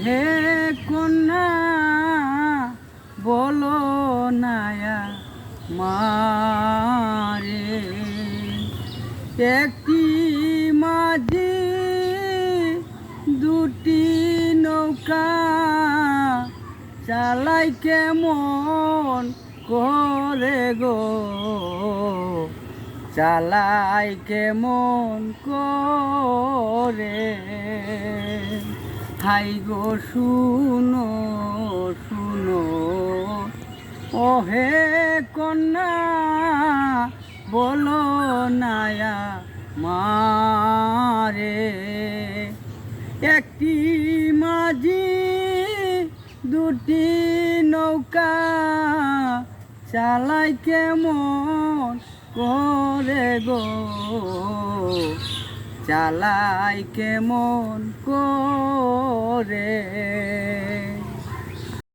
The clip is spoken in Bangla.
হে কন্যা বলো নায়া মারে, একটি মাঝি দুটি নৌকা চালাই কেমন করে গো, চালাই কেমন করে। হাই গো শুনো শুনো ও হে কন্যা বলো নায়া মারে, একটি মাঝি দুটি নৌকা চালাই কেমন করে গো, চালাই কেমন করে।